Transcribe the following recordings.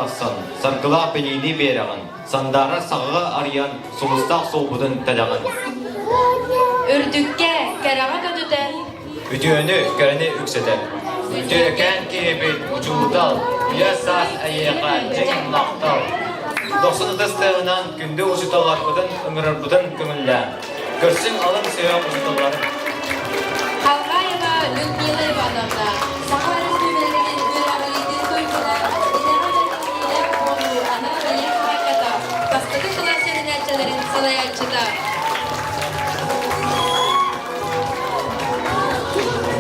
барасан, саркыла пелини бераган, сандара сагыга арыян, сулустак солбудun тадаган. Үрдүкке карага көтүтен. Ütüönü körene ükseden. Ütüöken kebet uçuldal, yasas ayyaqa jeng maqtal. 90-дан күнде ушуталарбыдан, ыңырарбыдан көңіллә. Көрсің алым сөйек ушуталарын. Халгаева Людмила Ивановна, Саха Республикасының Мирабалидин тойгуна инегалердилер болу ана билек хайката, бастығы класс өрінәтчілерін салаятчыда.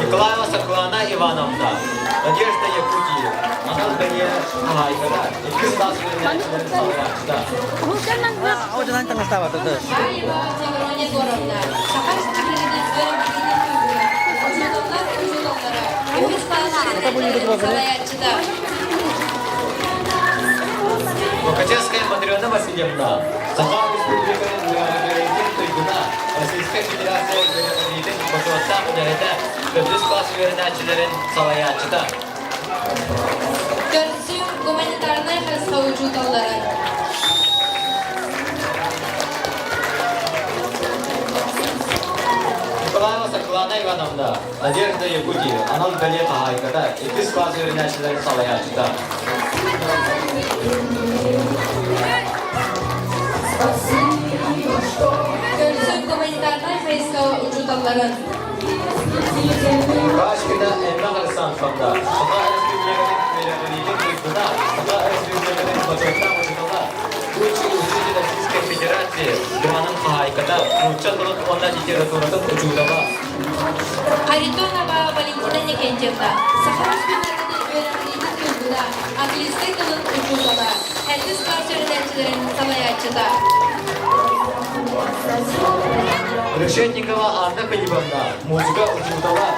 Николаева Соколана Ивановна, Надежда Якутиева, она Галия Хайкара, и класс өрінәтчілерін салаятчыда. Аева Тигроня Горовна, Саха Республикасының Мирабалидин тойгуна, Уюз класс өрінәтчілерін салаятчыда. Лукачевская Матрена Васильевна, Саха Республикасының Мирабалидин тойгуна, Российская Федерация Мирабалидин Башуатта Университеті, Көздүз класс өрінәтчілерін салаятчыда. Көрсүң гуманитарный хрысқа учуталары. Николаева Соколана Ивановна, Надежда Якутиева, Анал Галия Хайкада, и класс өрінәтчілерін салаятчыда. Көрсүң гуманитарный хрысқа учуталары. Кашкина Эмма Александровна, Саха Республикасының Мирабалидин тойгуна, Саха Республикасының Башуатта Университеті, Учитель Российской Федерации, Граның Хайкада, Учитель онна литературатын учудала. Харитонова Валентина Никентьевна, Саха Республикасының Мирабалидин тойгуна, английский тылын учутала, хәлсіз класс өрінәтчілерін салаятчыда. Решетникова Анна Калибовна, музыка учудала,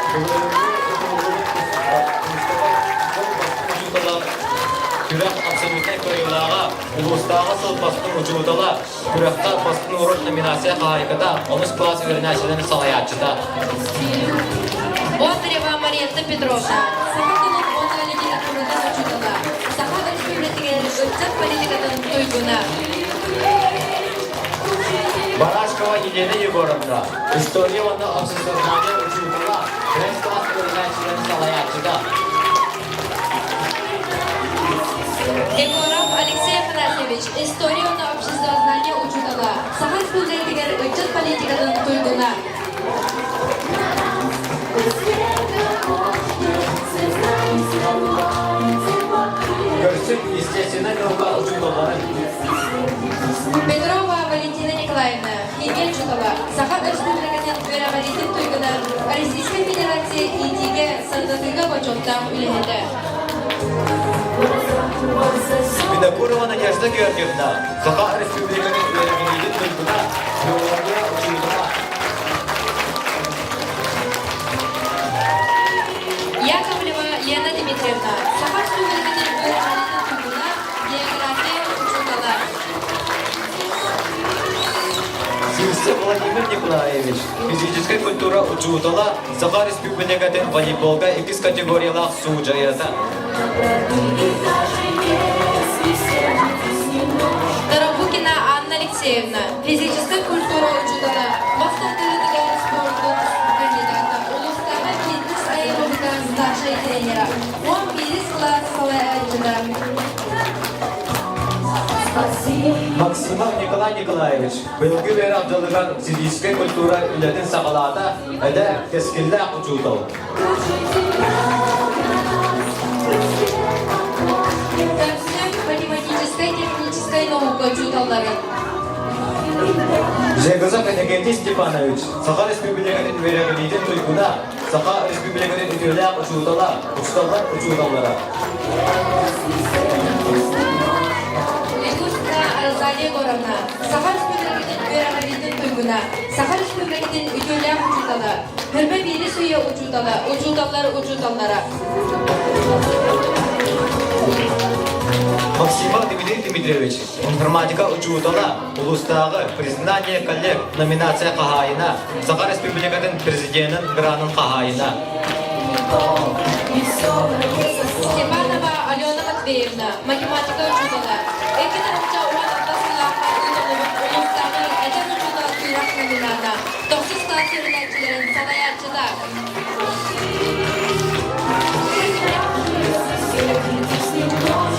Күрәк абсолютный көрелаға, улустағы сыл бастың учудала, Күрәкта бастың урок номинация Хайкада, 13 класс өрінәтчілерін салаятчыда. Бондарева Марьетта Петровна, Саха тылын онна литературатын учутала, Саха Республикасының өтсек политикатын тойгуна. Барашкова Елена Егоровна, история онна обществознания учудала, 5 класс өрінәтчілерін салаятчыда. Егоров Алексей Афанасьевич, история на обществознания учутала, Саха Республикасының өтсек политикатын тойгуна. Көрсік естественно наука учудаларын. Петрова Валентина Николаевна, химия учутала, Саха Республикасының Мирабалидин тойгуна, Российской Федерации итиге сандатыга почоттан үлехеті. Винокурова Надежда Георгиевна, Саха Республикасының Мирабалидин тойгуна, биология учудала. Яковлева Лена Дмитриевна, Саха Республикасының Мирабалидин тойгуна, география учутала. Сивцев Владимир Николаевич, физическая культура учудала, Саха Республикасының волейболга 2 категориялах суджаята. Тарабукина Анна Алексеевна, физическая культура учутала, Мастер-тылыдыга спорттың кандидаты, улустағы фитнес аэробика старший тренера, 11 класс салаятчыда. Максимов Николай Николаевич, бөлгі бері абдалыған физическая культура үлетін сағалада, әді кескілді учудал. Көрсүң математическая техническая наука учуталары. Жегозов Энергетий Степанович, Саха Республикасының Мирабалидин тойгуна, Саха Республикасының үтірлі учудала, учудаллара. Розалия Горовна, Саха Республикасының Мирабалидин тойгуна, Саха Республикасының үтірлі учутала, Hürbe biri suya учуталлары. Максимов Дмитрий Дмитриевич, информатика учудала, улустағы признание коллег номинация қағайына, Саха Республикасының президентінің гранын қағайына. Степанова Алена Матвеевна, математика учителя. Экономика уанатта сылаққа ұйдығылып, ұлыстағы әдем учителя күйрақ номинана. 9 класс өріләтчілерін санаятчыда.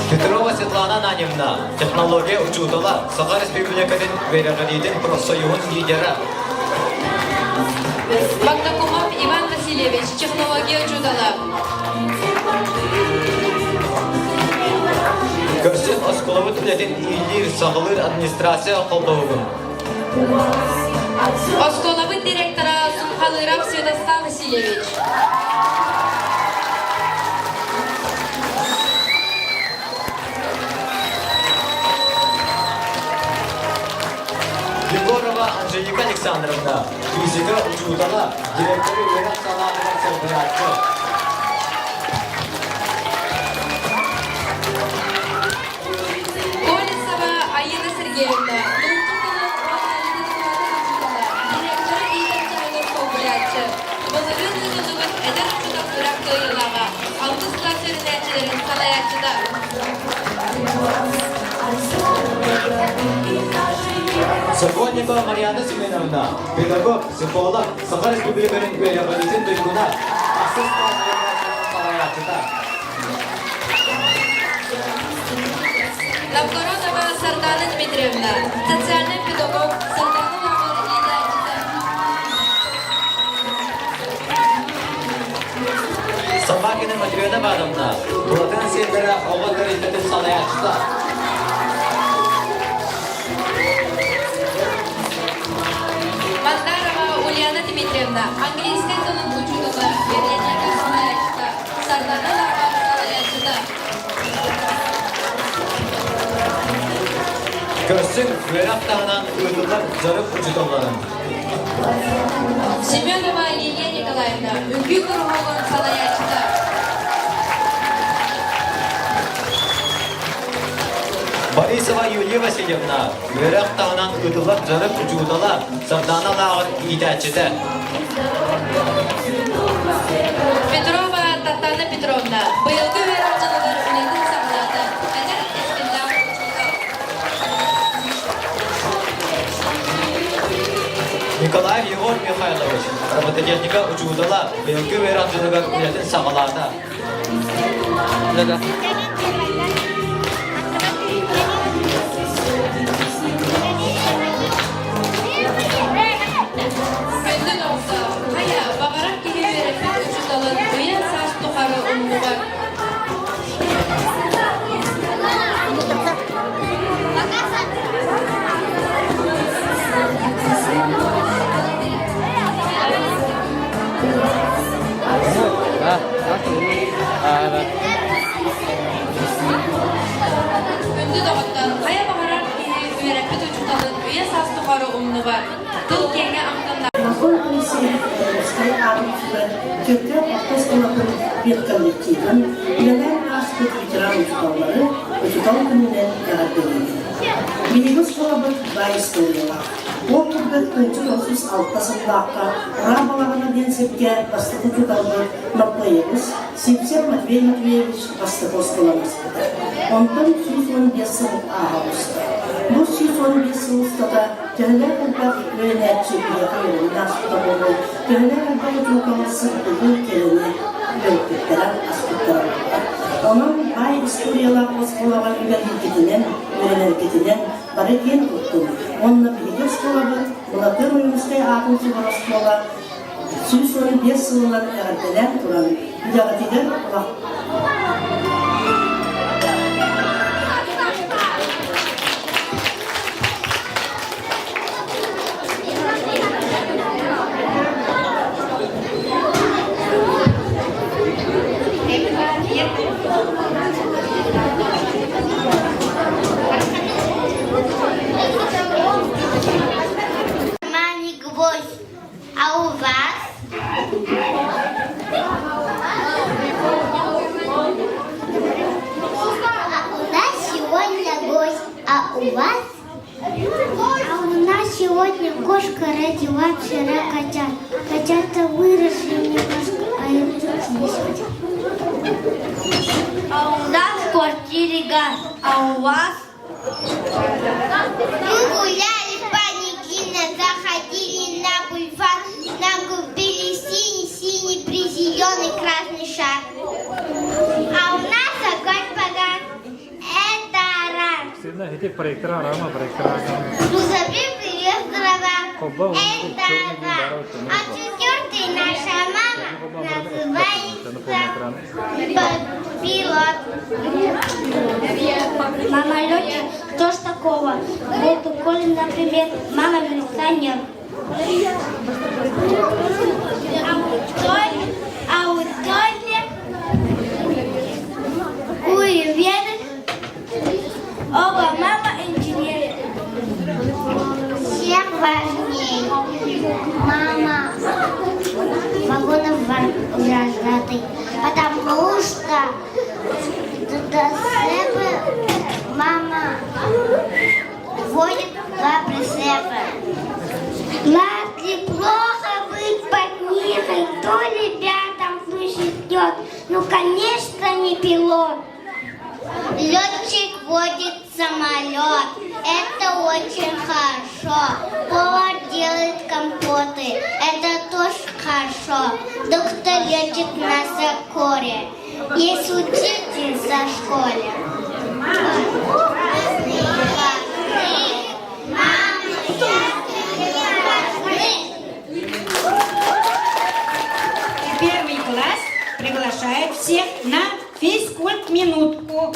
Петрова Светлана Ананьевна, технология учителя, Саха Республикатын Верагадидин профсоюзын лидері. Багдакумов Иван Васильевич, технология учителя. Көрсен Осколовы түлетін үйлер сағылыр администрация қолдауығын. Осколовы директора Сумхалыров Святослав Васильевич. Егорова Анжелика Александровна, физика учителя, директоры Верак Салатова Сербиятчы. Колесова Аина Сергеевна, директоры Игорь Колбрятчы. Болырын ұзығын әдір ұшыдақ сұрақ тойылаға, 6 класс өрінәтчілерін санаятчыда. Сокольникова Марьяна Семеновна, педагог, психолог, Саха Республикатын Верагадидин дойгуна, ақсыз салаятчыда. Новгородова Сардана Дмитриевна, социальный педагог, Сардана Новгород Идачида. Собакина Матвеевна Ивановна, Булатын Сендера Оғыл Гаритетін салаятчыда. Мандарова Ульяна Дмитриевна, английский тылын учудығы, Верленяга санаятчыда. Сардана Новгород санаятчыда. Көрсін Верак тағынан ұйдылар жарып учителарын. Семенова Лилия Николаевна, Үңгі Күрғоғын санаятчыда. Борисова Юлия Васильевна, Верак тағынан ұйдылар жарып учудала, Сардана лағыр идәчіді. Петрова Татьяна Петровна, быйылғы веракчылығыр үлетін сақлады. Әдер ескілді Николаев Егор Михайлович, робототехника учудала, Белгі веракчылығыр үлетін сағалады. Önde nokta, haya bağırak gibi verefet uçutalın, üye saç tukarı umluğa. Önde nokta, haya bağırak gibi verefet uçutalın, üye saç tukarı umluğa. Tıl kenge amtında. Закон о Российской армии Türkler Orkestraların bir kollektivin Bilen Aşkı Veteran Uçutalları Uçutal Günü'nden yaratıldı. Bilimiz kalabalık ve istoriyalar. O kırgıt öncü 36 sınıfta Rabalarına densepke bastık uçutaldı noklayımız Sipser Matvey Matveevich bastık oskalamızdı. Ondan 215 sınıf ağabeydi. Bu 215 sınıfta da Təhələr əlbəq öyrənətçiliyə xeyrin nasıqda olur. Təhələr əlbəq çoxaması bugün kelini öyrətlərən aspektlər var. Onun ay istoriyalar oskolalar öyrənərketindən barı ken tuttu. Onunla bilgi oskolalar, Bulatır Uyumuzkay Ağın Suvar oskolalar, 115 yılından ərdələr turan müdəvətidir olaq. Гвоздь. А у вас? у вас? А у нас сегодня кошка родила вчера котят. Котята выросли немножко, а им тут 10. А у нас квартире газ, а у вас? Мы гуляли по Никино, заходили на бульвар, нам купили синий-синий зеленый красный шар. А у нас огонь погас. Это рад. Сильно эти проекторы, рама проектора. Ну, забей привет, дрова. Это рад. А четвертый наша мама называется пилот. Мама летчик, кто ж такого? Вот у Коли, например, мама милиционер. А у Толи, у Веры, оба мама инженер. Всех важней. Мама вагоном враждатый, потому что до себе мама водит два прицепа. Если плохо быть под книгой, то ребятам ждет. Ну, конечно, не пилот. Летчик водит самолет. Это очень хорошо. Повар делает компоты. Это тоже хорошо. Доктор лечит на закоре. Есть учитель за школе. Первый класс приглашает всех на физкульт-минутку.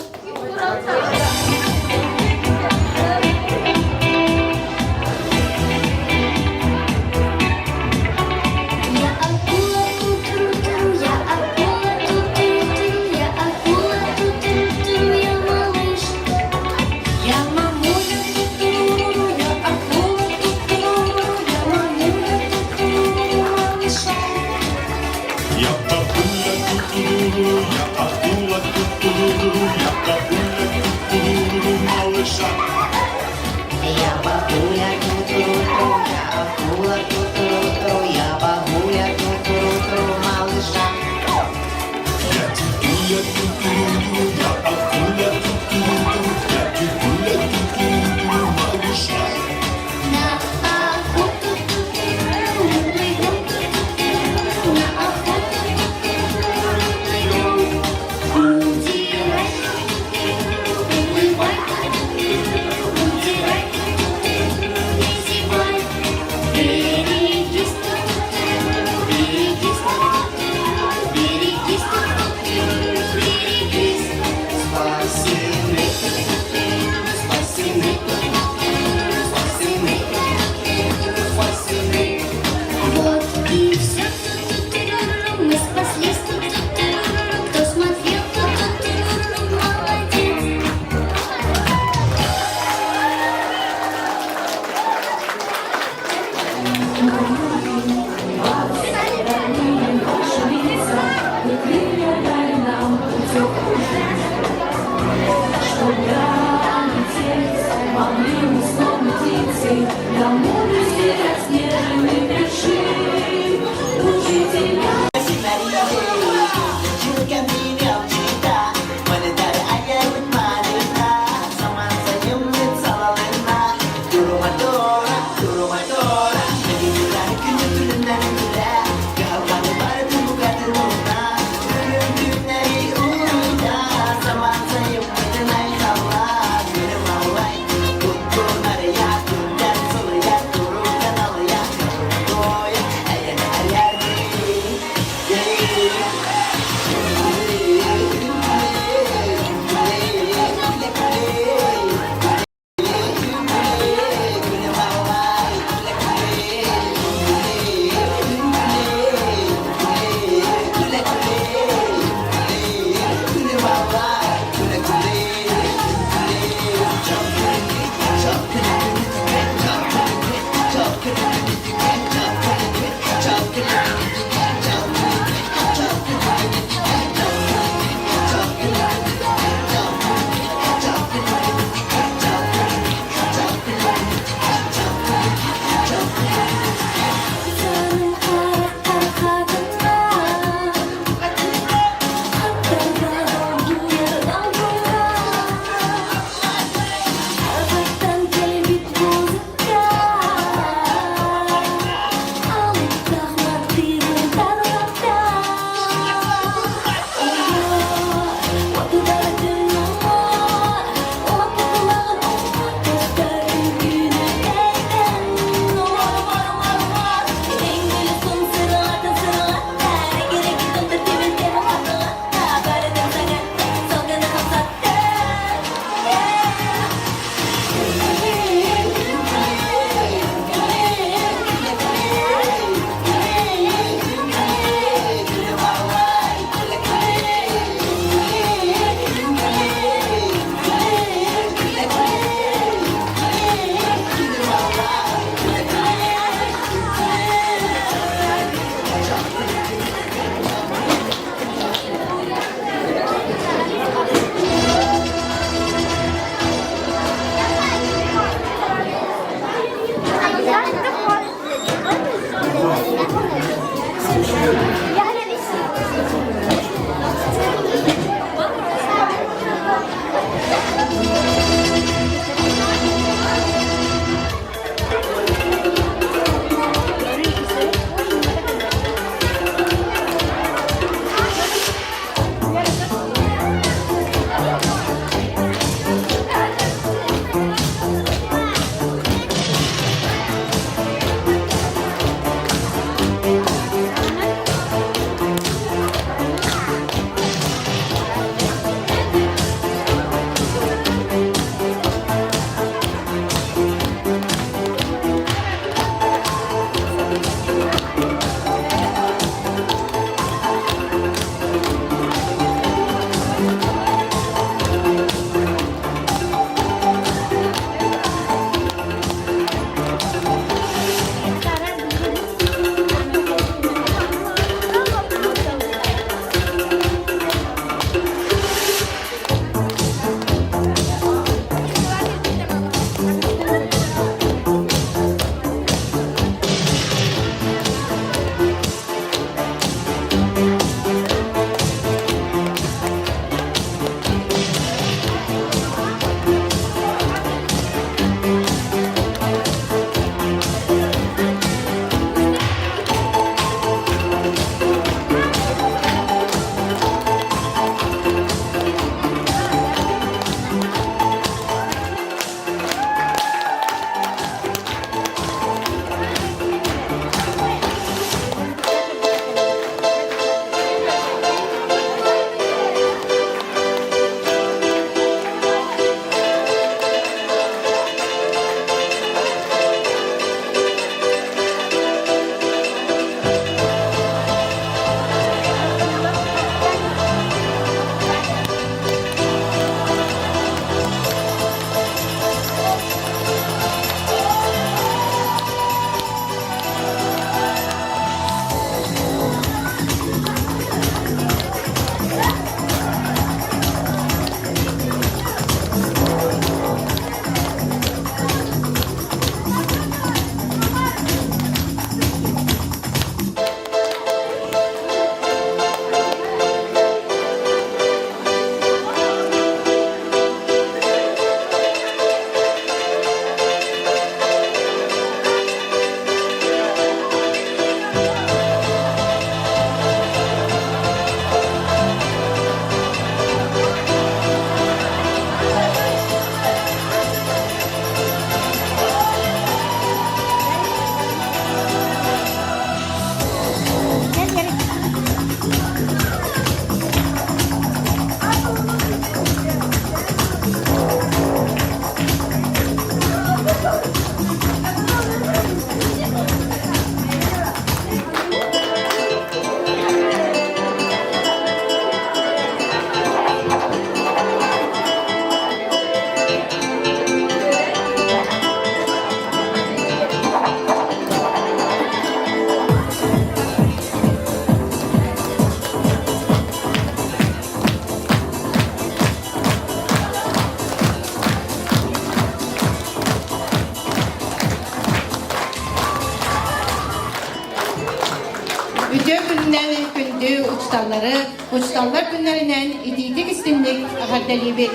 uçtallar günlerinden ititik istimlik ahardalibik.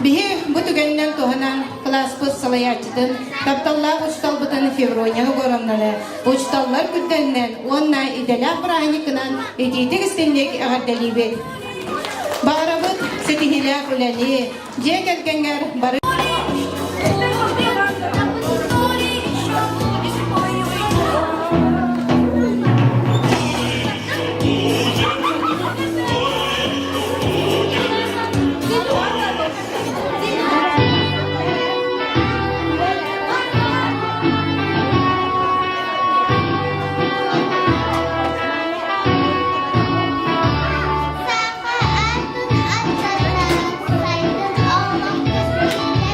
Bihi bu tügenden tohanan klaspız salayatçıdın, kaptallar uçtalbıdan fevronyanı goranları, uçtallar güddenden onna idelak bırahanikınan ititik istimlik ahardalibik. Bağırabıt setihilak ulani, cekerkenger barı Sahaatun anzalna saydın Allah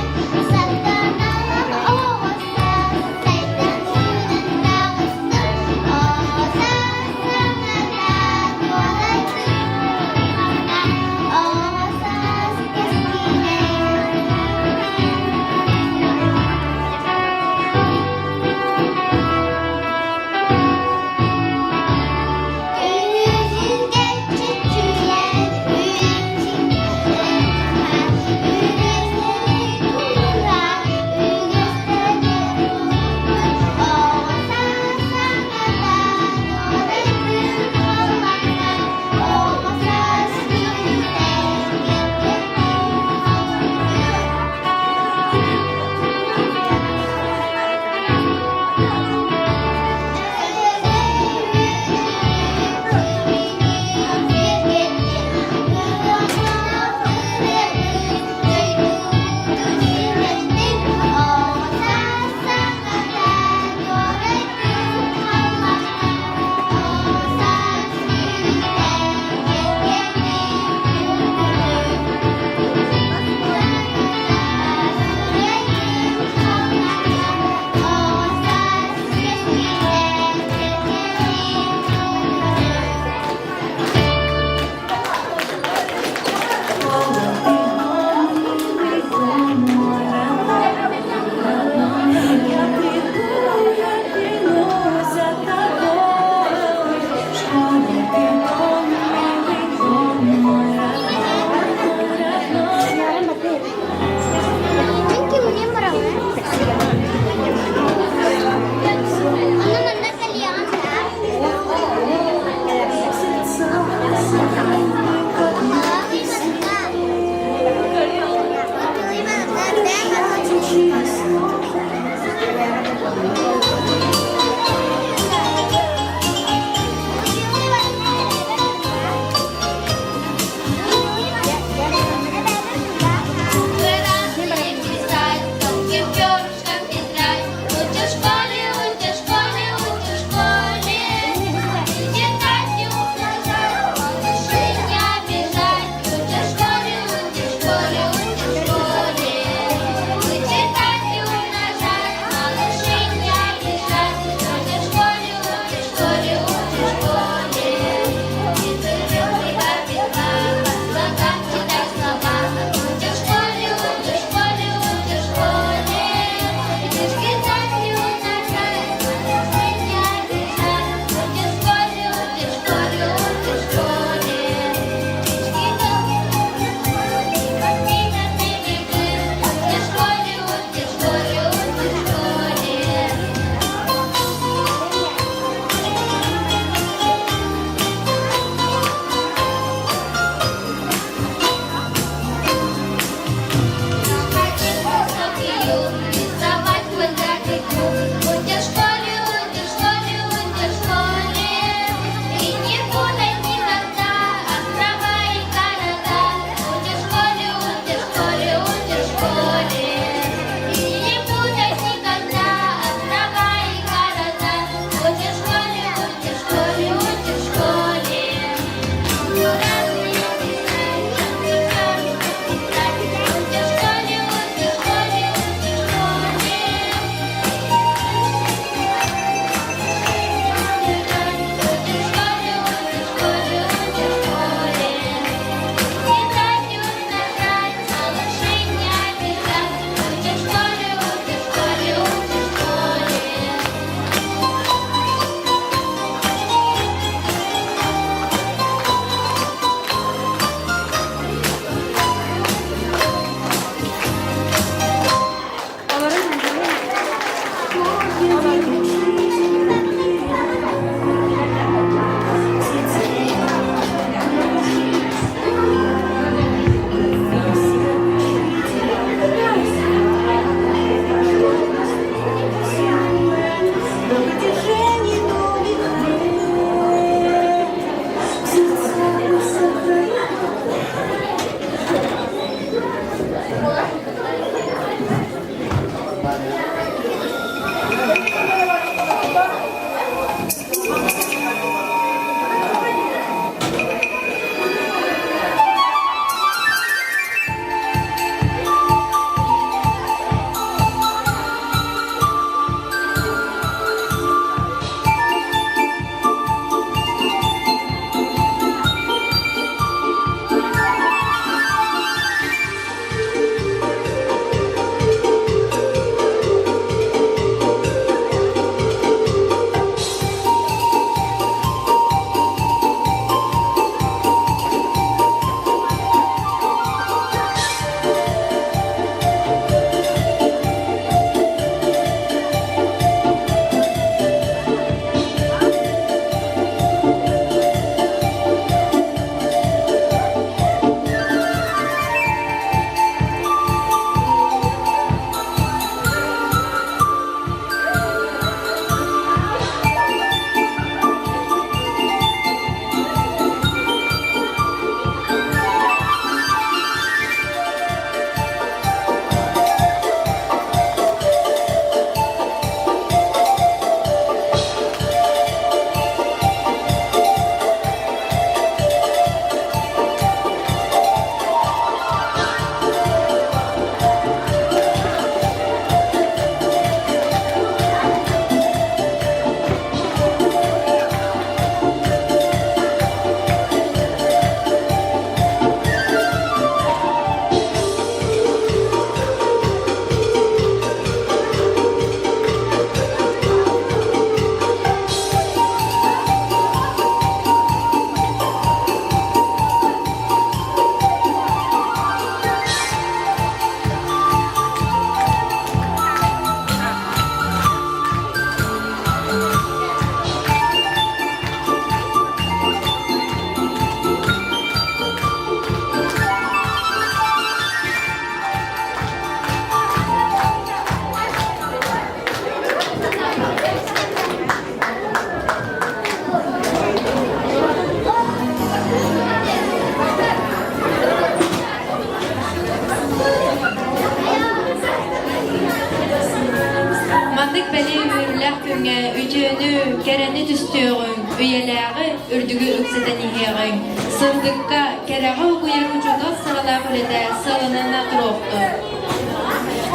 Kereni tüstüğün, üyeleri ürdüğü ükseden iheğin. Sırdıkka kereni okuyan ucuda sıralar ölede sığınına duruqtu.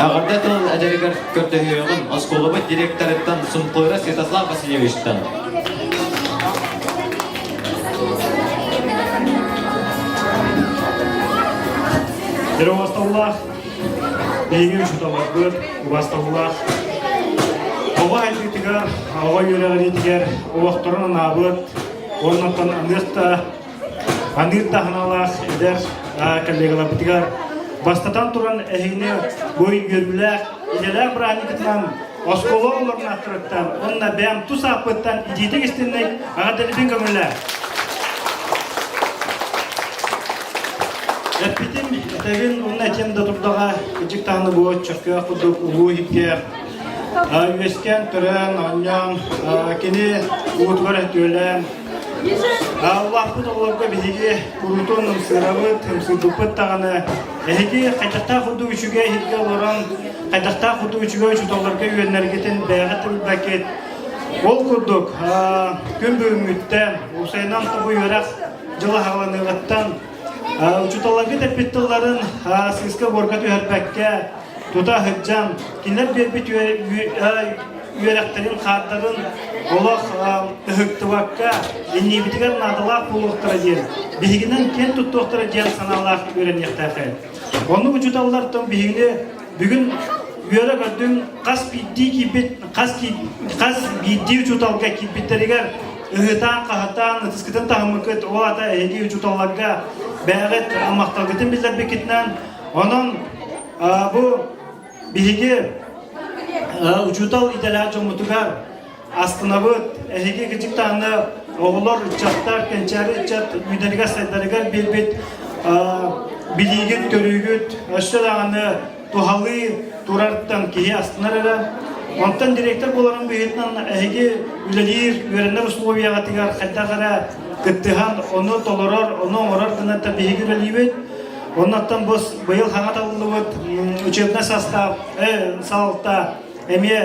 Ağırda tığın әдәрігер көртігіғын Осколыбы директорыттан Сумқойра Святослав Васильевичтан. Убасталлах, бейгем шуталар бір, убасталлах. Оға айтытығар, оға үйелеген етігер, оғақтырын абыт, орнаттан анырта ханалах, едер коллегалар бітігар. Бастатан тұран әйіне бой görülək, иделер бір анекетінен осколы оларын ақтырыттан, онына бәм тұс апыттан идейтік істеннек ағадалыбен көмілі. Әппетен әтәген оның әтемді тұрдаға күчік тағыны бұд, чыққа құдық, ұлу хипкер, үйескен түрін, оннан, кені ұғытығар әтөлі. Аллах бұд оларға бізеге құрутын ұмсыравыд, ұмсырдықпыд тағыны. Әйге қайтақта құды үшіге хитке оларан, қайтақта құды үшіге үшіталарға үйенергетін бәғіт үлбәкет. Ол күрдік, күн бөліміттен, ұсайнан тұбы үйерақ жылы хағыланығыттан, Учуталарга тәппеттілларын сыйска боргат үйәрбәкке, тута хыджан, кинлер бербет үйәрәқтерін қаддарын олақ үхіктівакка, еннебітігер надылақ болуқтыра ден, бігінен кен тұттуқтыра ден саналақ үйрен ектәқі. Оны учуталлардың бігіне бүгін үйәрі көрдің қас бидді учуталға кипеттерігер Үгітан, қағытан, тұскітін тағымықыт, ол ата әйге үчуталарға бәғіт мақталғытын білдер бекетінен. Оның бұл бігі үчутал иделер жомытығар астынабыт әйге күчік тағыны оғылар үтчаттар, кәнчәрі үтчат, үйдерге сайдарығар белбет білігіт, көрігіт, өшті дағыны тухалы турарттан кейі астынар әрі. Онтан директор боларын бүйетінен әйге үлелер, үйерінер условияға тегер қайдағара күттіған, оны толырар, оны орар дынатта бейге үлелейбет. Оннаттан бұйыл қаңат алынуыд, учебна састав, салықта, әме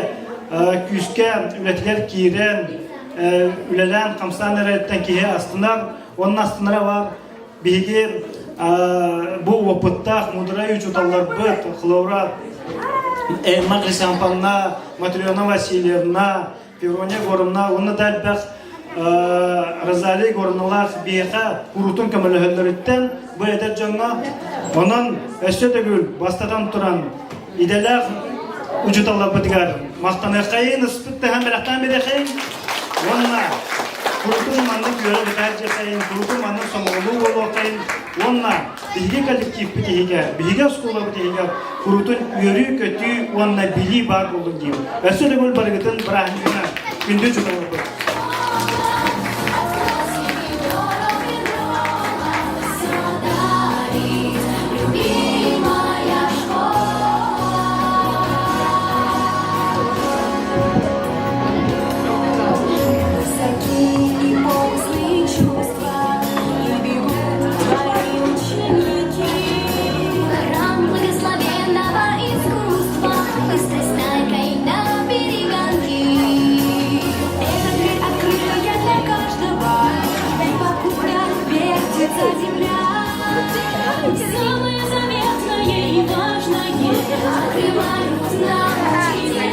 күске үлетілер кейрен, үлелен, қамсан әреттен кейе астынар, оның астынара бар бейге бұл опыттақ, мұдырай үчуталар бұд, қылаура, Эльма Хрисампанна, Матриона Васильевна, Феврония Горовна, оны да әлбәқ Розали Горовналар бейқа құрутын көмілігілдеріттен бұл әдет жаңа. Онын әсте дегіл бастадан тұран иделер ұжыталар бұдығар. Мақтаны қайын, ұспытты әм бірақтан бері қайын. Онына құрутын маңның көрі бұқар жасайын, құрутын маңның соңғылу болу қайын. Онна биге коллектив битеге, биге школа битеге, құрутын үйрі көті онна били бар болдың дейм. Әсілі бұл барғытын бірағына күнді жүгілі бұл. Самое заветное и важное открывают нам тебе.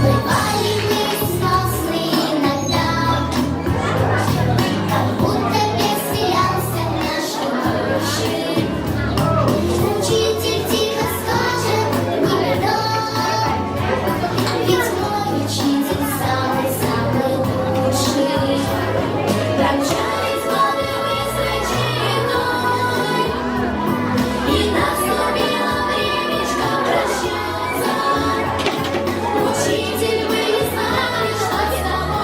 Бывали мы взрослые иногда, как будто переселялся в наши души. Учитель тихо скажет: не беда, ведь мой учитель самый-самый лучший. Промчались годы быстрой чередой, и наступило времечко прощаться. Учитель, вы не знали, что с тобой.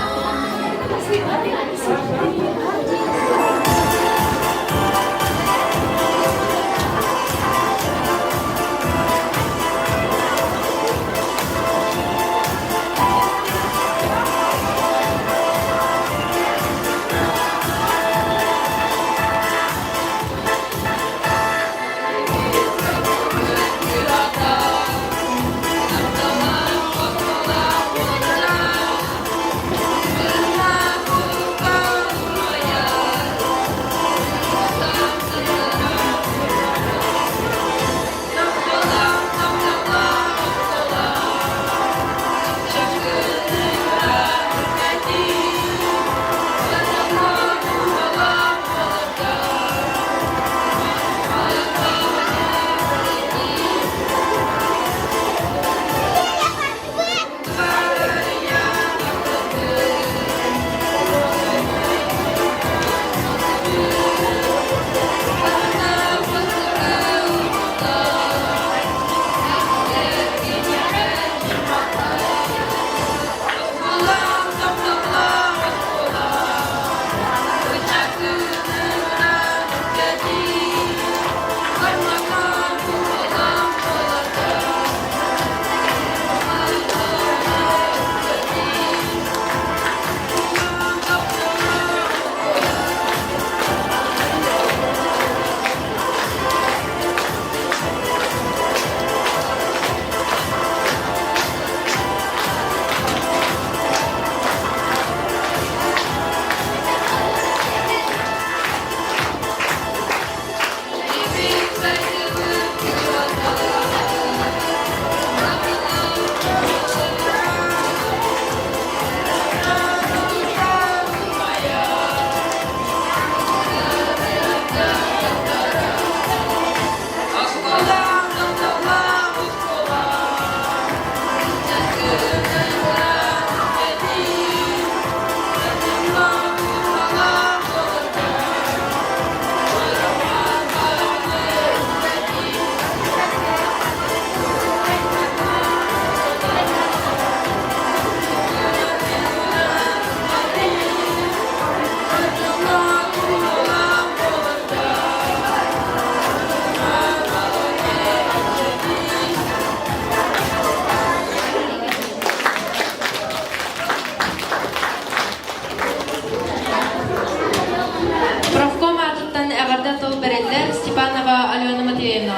Правком атыттан әгәрдә тол берелләр Степанова Алена Матвеевна.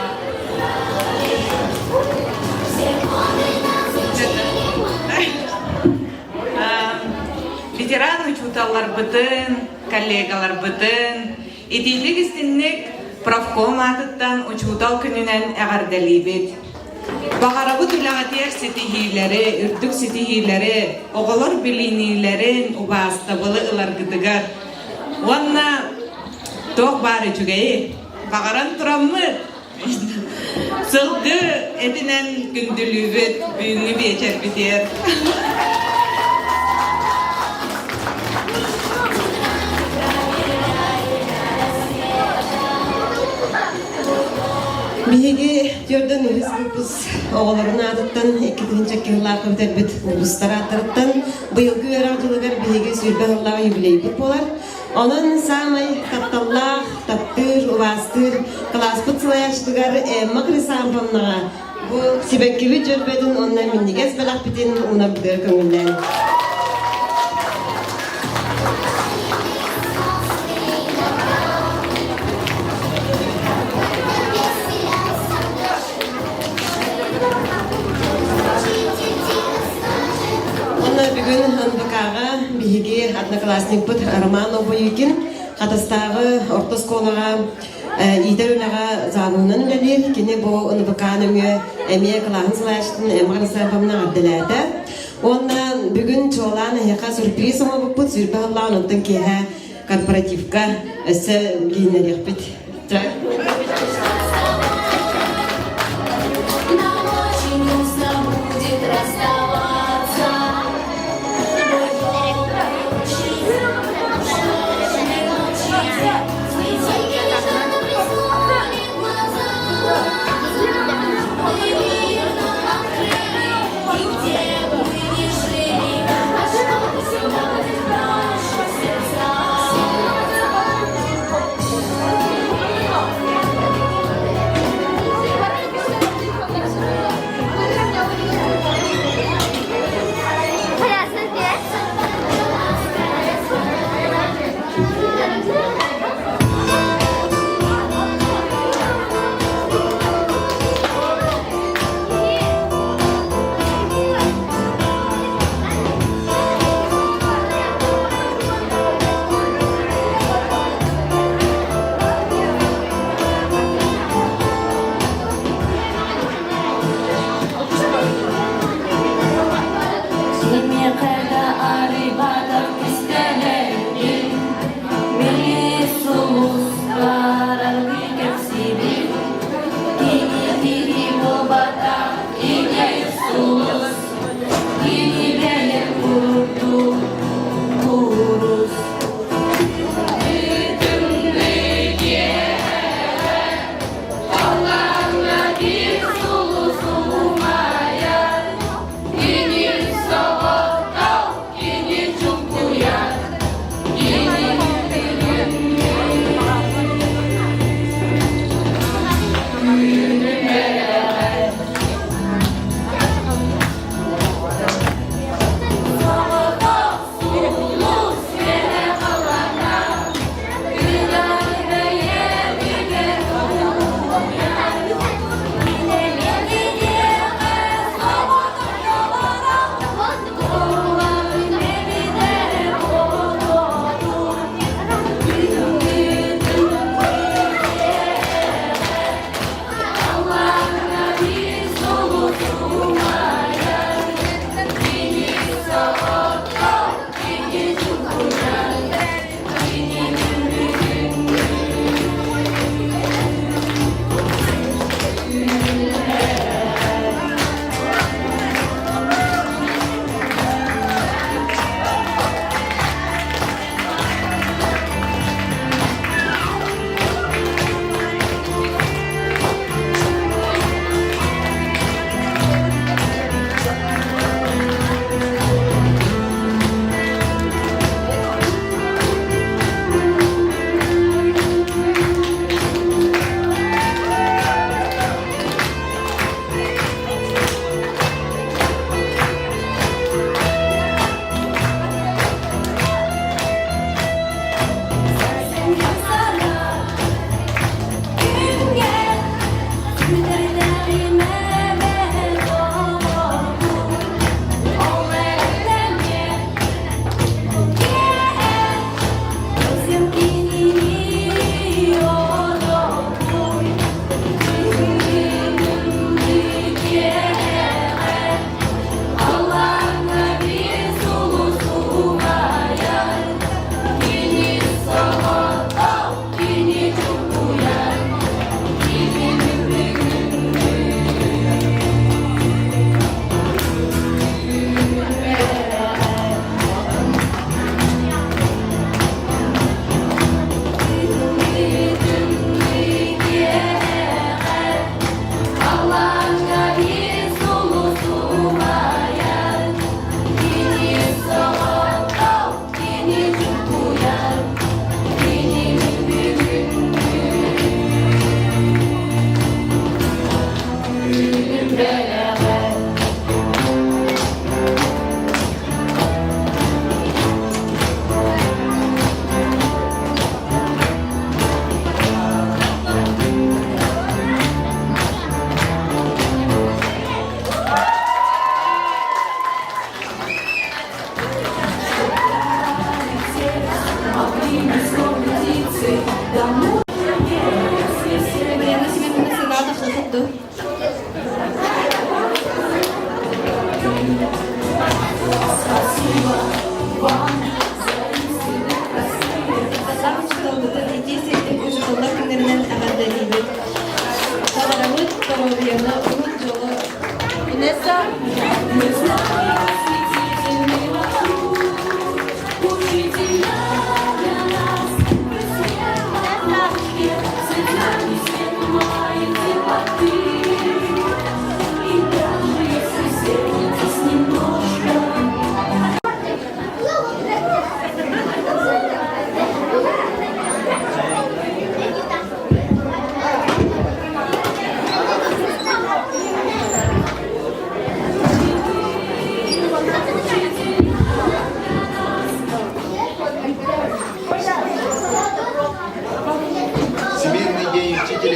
Ветеран учуталлар бытын, коллегалар бытын, итилик истинник правком атыттан учутал күнүнен әгәрдәлибет. Бағарабы түләғатияр сетихилері, үрдік сетихилері, оғылар білинилерін убастабылы ылар гыдыгар. Уанна тоқ бары жүгейі, бағаран тұраммы. Сылғы әтінен күнділібет, бүйіні бечер бітер. Биһиги төрдөн үрүс купус оголорун атыттан 2-нче кыллаакы бит улустар атырттан быйылгы ыраажылыгар биһиги сүрбәһыллаага юбилейбит болар. Онон самай тапталлаах, таптыр, убастыр, класспыт сылаяштыгар мақрисампамнага бу сибеккиби жөрбөдүн онна миннигес белак битин уна бидер көңүлден. Бүгін Ханбакаға биһиги одноклассник бұд Роман Обойыкин Катастагы орта школага идерүнага забунан үлелер, кини бу ынбыканыңы эмие классын слаштын эмарсабамна адделәдә. Онна бүгүн чолан яка сюрприз оңа бу сюрбаллан оттан кеһә корпоративка эссе гинерих бит. Нам очень грустно будет расставаться.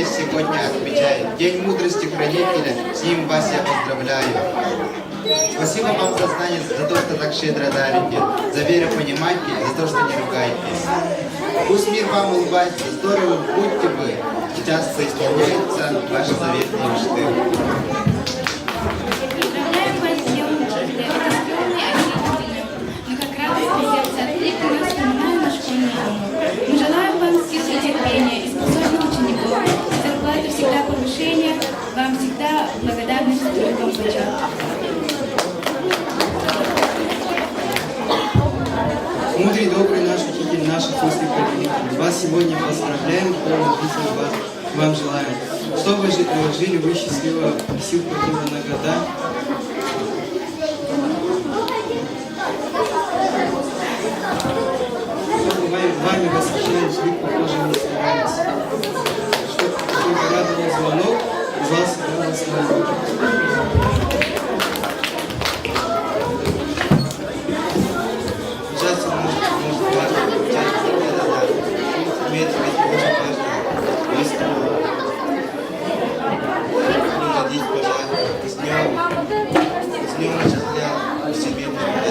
мудрость сегодня отмечает. День мудрости хранителя. С ним вас я поздравляю. Спасибо вам за знание, за то, что так щедро дарите, за веропонимание, за то, что не ругаетесь. Пусть мир вам улыбается, здорово будьте вы. Часто исполняются ваши заветные мечты. Поздравляем вас с Днем Учителя. Это скромный осенний денек. Но как радость придется отвлечь, мы вспоминаем наш школьный дом. Мы желаем вам сил и терпения и способных учеников, зарплаты всегда повышения, вам всегда благодарность и трудом почет. Мудрый, добрый наш учитель, наши после хранителей. Вас сегодня поздравляем, полный жизни вам желаем. Чтобы жили вы счастливо, сил хватило на года. Вами восхищались, вы похожи не старались. Чтобы радовал звонок, из вас радость Ужасно может важно, уметь очень важно. Быстро. Уходить, пожалуйста. С днем учителя у себе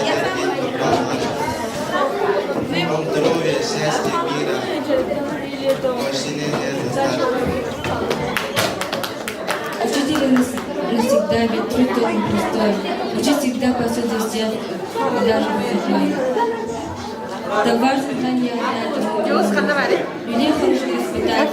этот день пожелать. Вам здоровья, счастья, мира. Мужчины это Учитель навсегда, ведь труд тоже простой. Учить всегда посуду сделать, и даже выходной. Да важно знание людей хороших воспитать.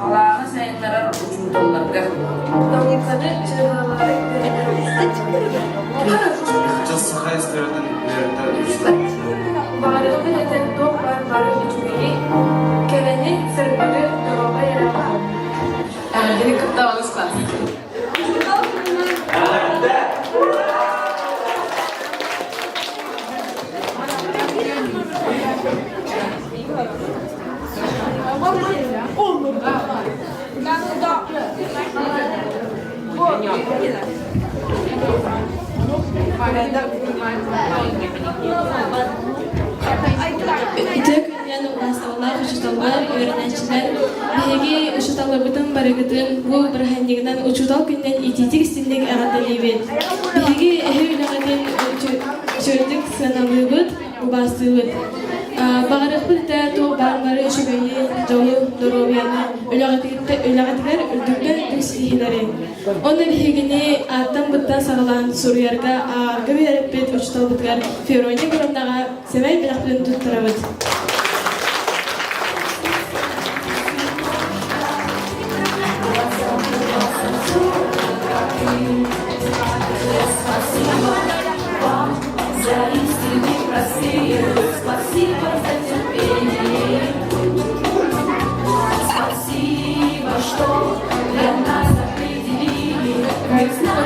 Allah'ın sayınlara uçum dolarga. İtek yani ulaştırılar, uçuştallar, öğreniciler, bihegi uçuştallarıbıtın barıgıtın bu bırhandiğinden uçuştal günden ititik istinlik ağatalıyıbet. Bihegi ehe ülağıtın çöldük sınavlıbıt, bu bastığıbıt. Bağırıqbıt da toğ bağırları üşügayı, dolu, dorovyаны, ülağıtılar öldükten üstihilari. Onu bihegini attan bıttan sağılan suruyarga ağırgı verip bet uçuştal bıtgar Fevronya görümdağa semay bilaqbın tutturabıt.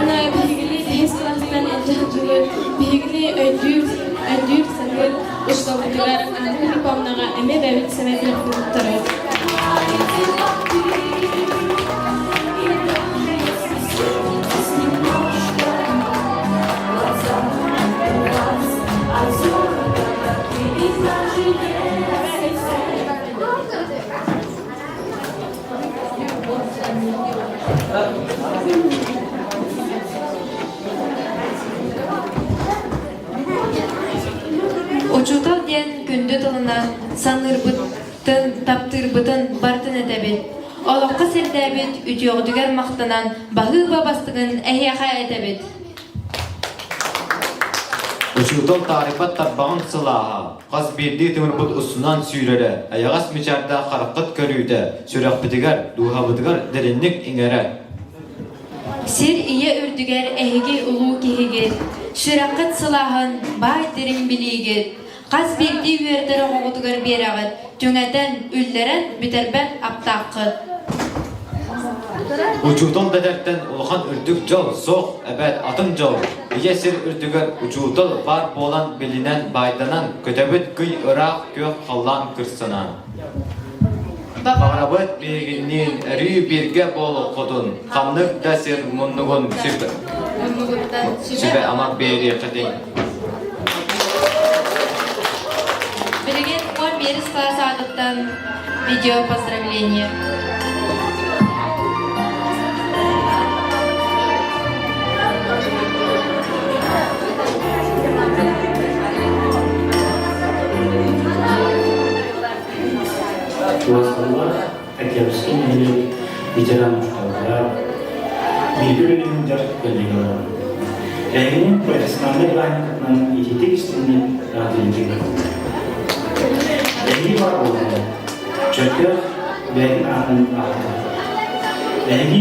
Ona bihegili dehes klasından elcahcılığı, bihegili öldüğür sanır, uçuştal bıtgar ağırgı hipamdağa eme bevit semay bilaqbın tutturabıt. Uçutal diyen gündü tılına sanırbıttın, taptırbıtın bartın edebit. Olakka serdebit, ütüyoğdugar maqtanan bağı babastığın ehyaha edebit. Uçutal tarifat tabbağın sılaha, qaz birdi tümürbüt usunan süyrere, ayağas miçarda qaraqıt körüyde, sürekbitigar, duhabitigar derinlik ingere. Sir iya ürdüger ehigir ulu kehigir, şırakıt sılahın bay derin biligir. Qaz birdi üyerdere oğudugar berağıt, tüngeten ülleren biterben aptaqıt. Uçutal dederten ulğan ürdük jol, soğ, ebed atın jol. İye sir ürdüger uçutal var bolan bilinen baydanan, kötebit gıy ıraq kök hallan kırsınan. Bağırabıt bilginin eri birge bol kodun, qamlık da sir munnugun sübe amak beri qıdın. Bilgin 11 класс адыттан видео поздравления. Tuaslar Akyarskin ini bicara masalah video ini menjadi penting. Ini persiapan lain dengan ititik ini radikal. Ini baru juga dari akan ini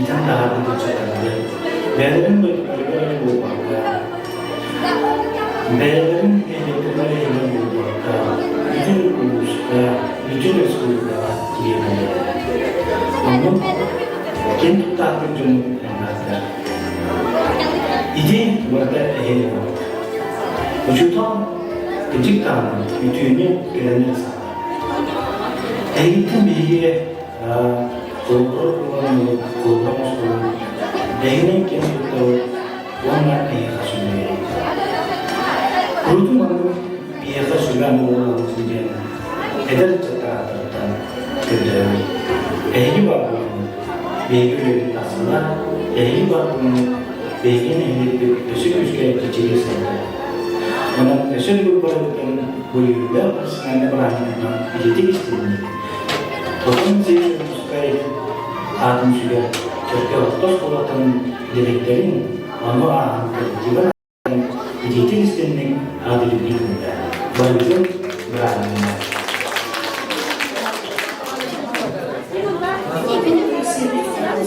ikan dah berjalan. Beren berbagai buah. Beren ini berbagai buah. Bütün Resulullah diyemeyiz. Onun kendi takipçinin anlatır. İdi burada ehli var. Vücudan gıcık tanrı bütünü gelenir sana. Eğitim bilgiye doğru kullanımı kullanmış olun. Değinen kendi doğru onlar eğitim. Kurudum anı bir yaka süren oğlan için eder çatarlardan kırılır. Ehli var bunun, beygirleri aslında ehli var bunun, beygin ehli ösük üskeye geçirirse. Ona ösük gruplarının bu yürüler arasında bırakmadan iletik istediğini. Toplum seyirci üskeye adım süre, Türkiye Ortos Kolatan'ın dileklerin onu ağırlıklı iletik istediğinin adili bilginde. Barışın bırakmadan.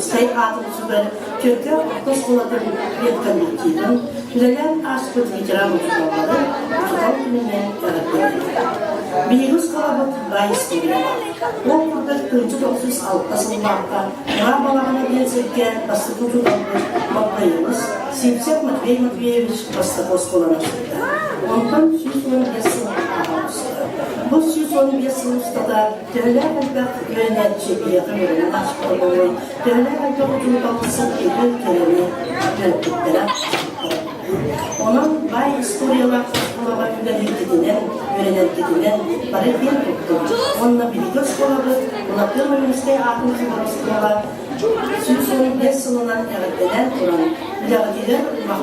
Sayın Atılsızlar, Türkiye Ortos Kolatan'ın yetkiliğinin Gülen Aşkıt İcra Mutluları, Tutal Günü'ne yaratıldı. Birimiz kalabalık gayet istiyor. O burada kırıcı doksuz asılmakta, Rabalarına gelsirken bastık tutulandı, bakmayımız, Simsek Matveyeviç bastık oskulanıştırdı. Ondan süsünün resim ağabeysi. Bu son bir sınıfta da devlet yönetici yakın nasıl oluyor? Devlet ucundan bir terimi yönettikler. Onun bay istoriyalar olarak yönettikler, bari bir tuttu. Onunla birlikte skoladı, ona tırmanmıştı altın skolalar. Son bir sınıfından yaratılan olan mücadeleler var.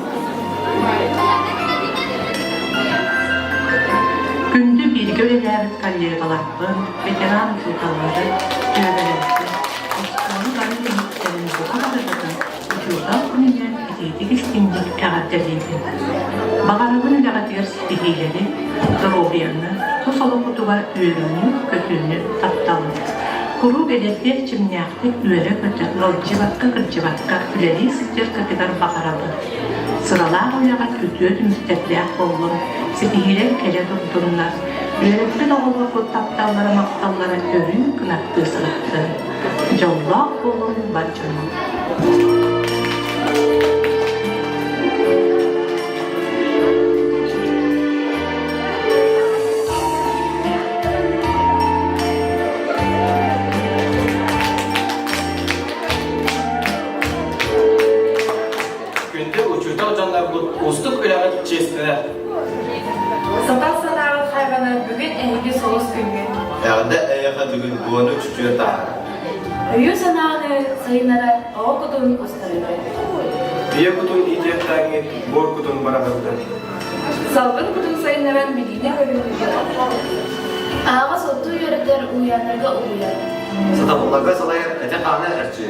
Gündü bir göreler kollegalardı, veteran çocukları, görelerdi. Osmanlı garip emitlerini bu kadar da uçurdan gününden ededik istimdik kağıtlarıydı. Bağarabın lağadır stihileri, dorobiyanı, tosalı kutuğa ürünü, kötüğünü, taptalı. Kuru belirtler çimniyaktık üyere kötü, kırcıvatka, üleri sıcır katıgar bağarabı. Sıralar oyağa kötüğü müstetliyak olun, sipihiler kere durdurunlar. Üyerekli de olur bu taptallara maktallara örün kınaktığı sırıktı. Cavlak olun bacım. Ustuk ilağı çeşitler. Satak sanağı hayvanı bugün ehli solus günü. Yağda ayağa bugün bunu çuçuyor da. Öğü sanağını sayınlara o kutun ustarıdı. Bir kutun iyicektagi, bor kutun barabatı. Salgın kutun sayınların bildiğine görüldü. Ağa sotu yöretler uyanırga uyan. Satapılaga salayar ete kana erçi.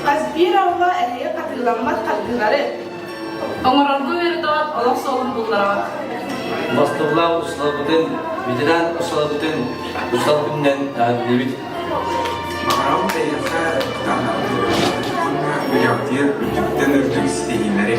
Az bir avla ehliye katılanmaz katıları. Onlarga yöretat Allah solun bullara. Bastırlar ustalabıdın, bitiren ustalabıdın, ustalabından debit. Makaram teyze kana bunlar yaptığı bütün ürün isteğinleri.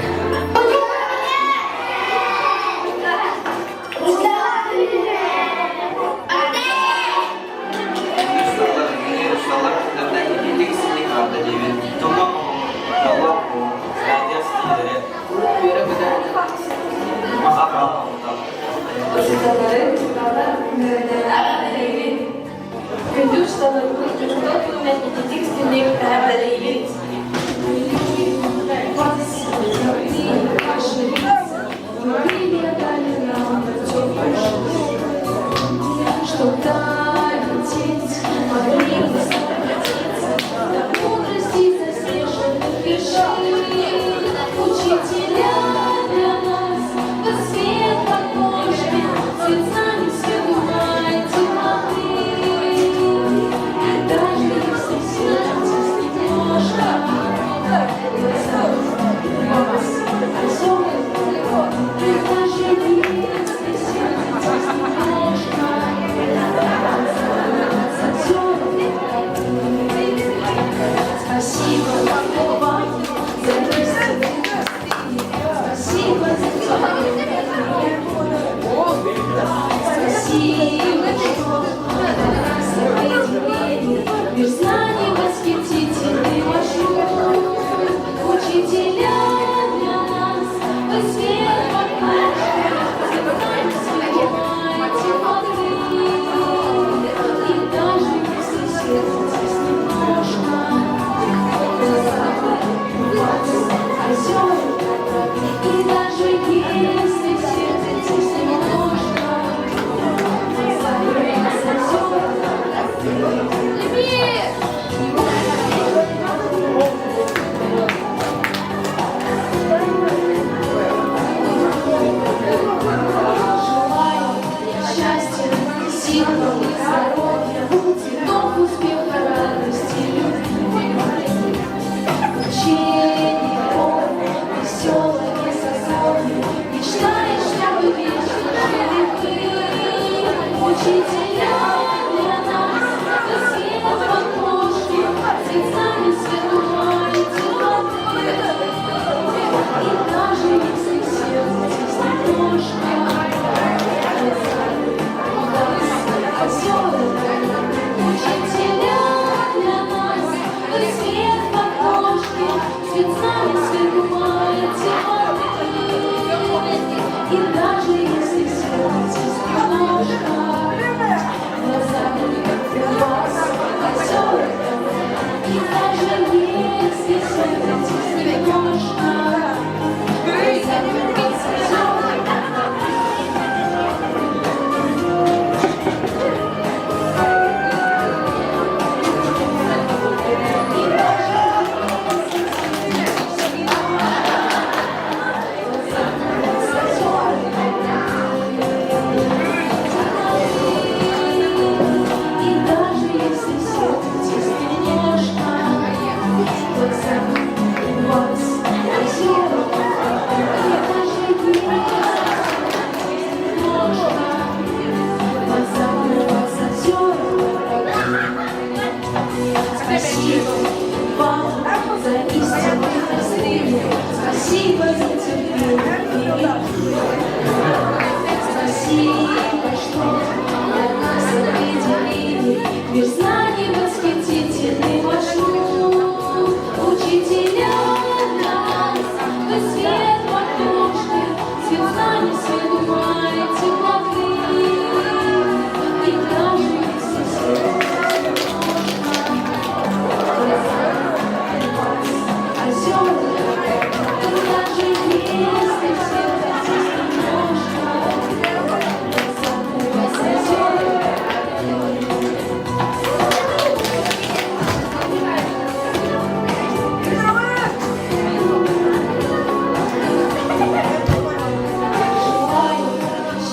Спасибо за терпение. Спасибо, что для нас определили мир знаний восхитительный ваш ум. Учителя нас, вы свет в окошке, свет знаний, свет ума и теплоты. И даже если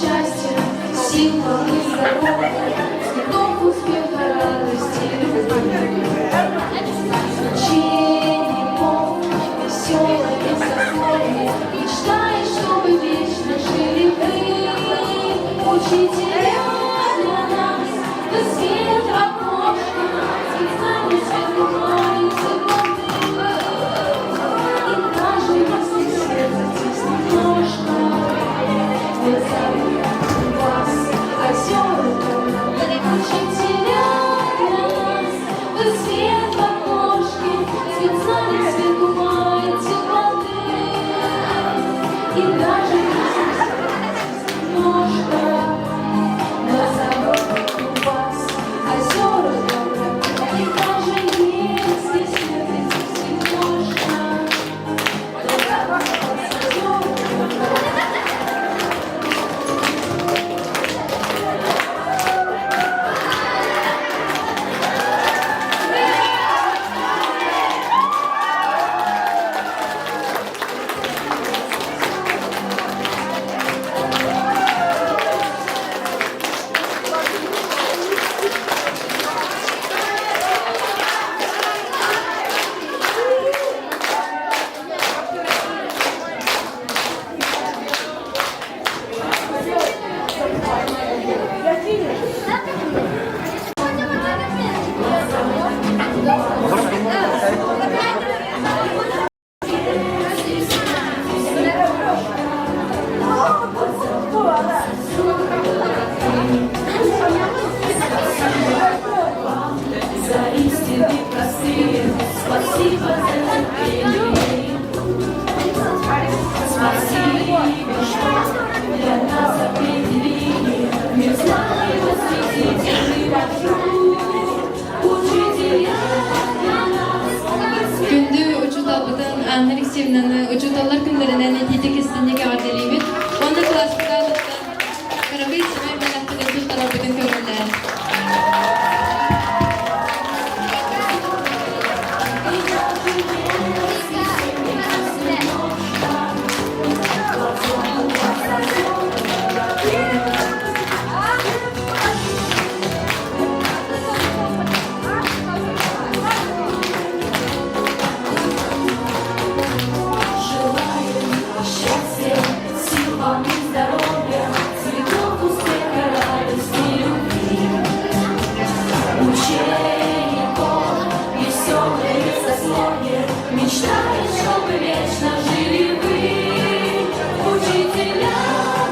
счастья, силы и здоровья, цветов успеха, радости, любви. Учеников, веселое сословие, мечтаешь, чтобы вечно жили вы. Учителя для нас, вы свет в окошке, свет знаний, свет ума и теплоты. И даже если сердце тиснет ножка, глаза вас озера. Учителя для нас, вы свет в окошке, свет знаний, свет ума и теплоты. И даже если ножка, глаза у вас озера. И даже если сердце ножка, глаза у вас озера. За истины простые, спасибо за терпение. Спасибо, что для нас определили мир знаний восхитительный ваш ум. Учителя для нас, Күндү учуталбытын Анна Алексеевнаны учуталлар күнлеринен этитик истинниге арделибит. Онда класска алыттан карабый сымай балактыгы туталабытын көрүлөр. счастья, сил вам и здоровья, цветов успеха, радости и любви. Учеников, веселые сословия, мечтаешь, чтобы вечно жили вы. Учителя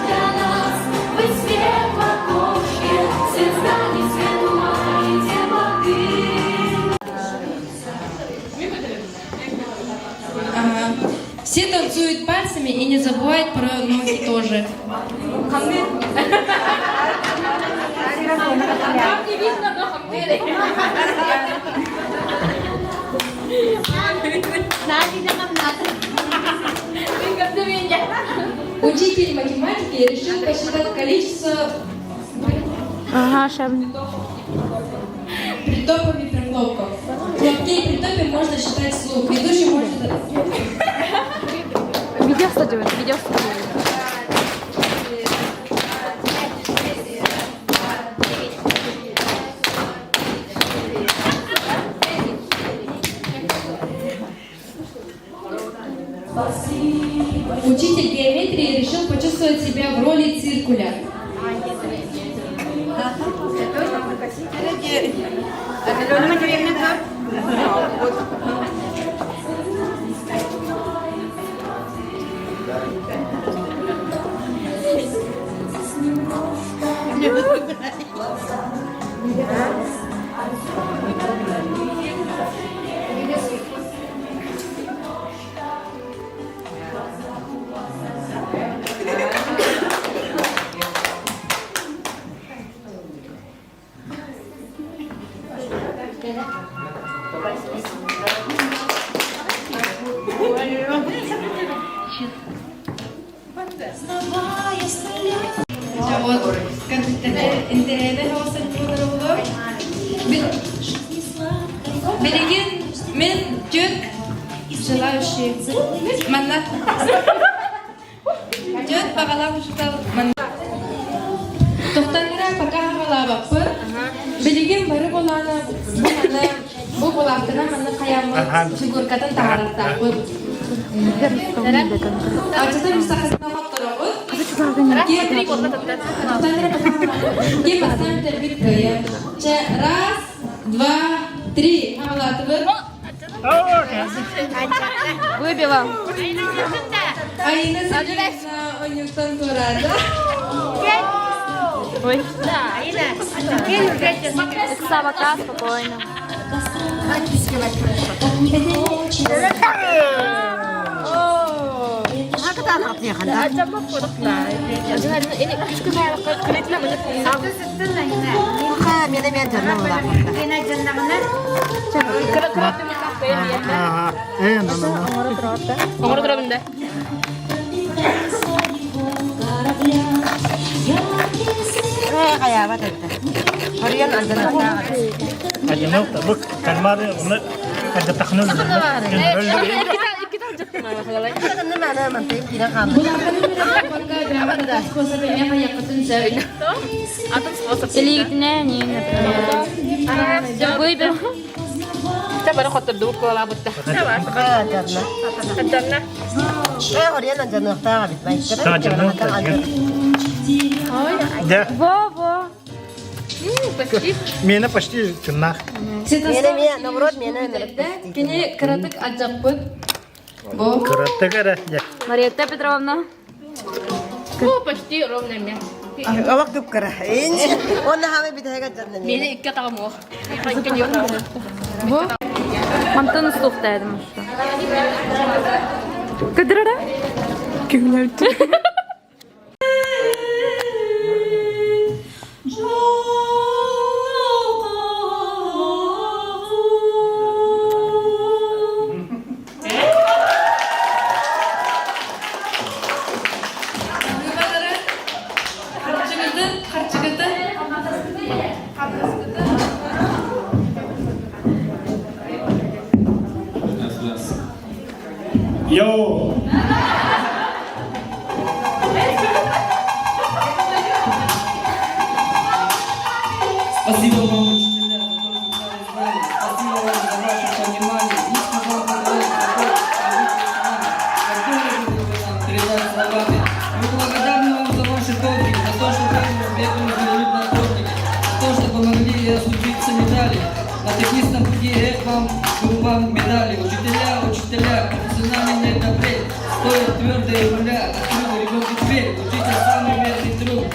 для нас, вы свет в окошке, свет знаний, свет ума и теплоты. Все танцуют пальцами и не забывают про ноги тоже. Учитель математики решил посчитать количество притопов и приклопов. Хлопки и притопы можно считать вслух. Ведущий может... Учитель геометрии решил почувствовать себя в роли циркуля. Вот, интернете хавасан фотолог. Билигин мен тюк желающий манна. Тюк багалам шутал манна. Тохтанра пока халабапы. Билигин бары болана bu bulaqtına manna kayamı figurkatan taharаттапы. Açıda müstakasına kaptırabı. Kim bastan terbit kaya. Раз, два, три. Havalatı. Выбила. Ayına sevgilisine oyunluktan sonra. Ой. Собака спокойно. Acaba bak kalmar onu ada taknul. Элитная, не, например. Выбил. Coba dong kotor dulu ke labut dah. Ajarna. Во-во. Почти. Mena pasti cenah. Kini keratik ajak pun. Kereta kada ya. Мария Петровна. Почти ровно мне. Awak tuh kerahin. Oh nah kami bidaya jangan Beni ikkat kamu. Ikan yok. Во. Мантон суқтайдым что. Кыдырара? Күңләүтү. Yo. Спасибо вам, учителя, за то, что дали знания. Спасибо вам за ваше понимание. Низкий вам передать словами. Мы благодарны вам за ваши подвиги, за то, что вы бегали за наркотики, за то, что помогли освободиться медали. На техническом пути вам медали. Учителя, профессиональный нет апрель. Стоят твердые руля, открыли ребенку дверь. Учитель самый верный друг,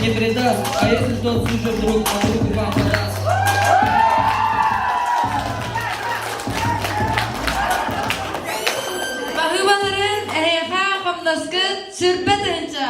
не предаст. А если тот служит друг, то руку вам подаст. Bahıvaların eheha kamdaskı sürbet enca.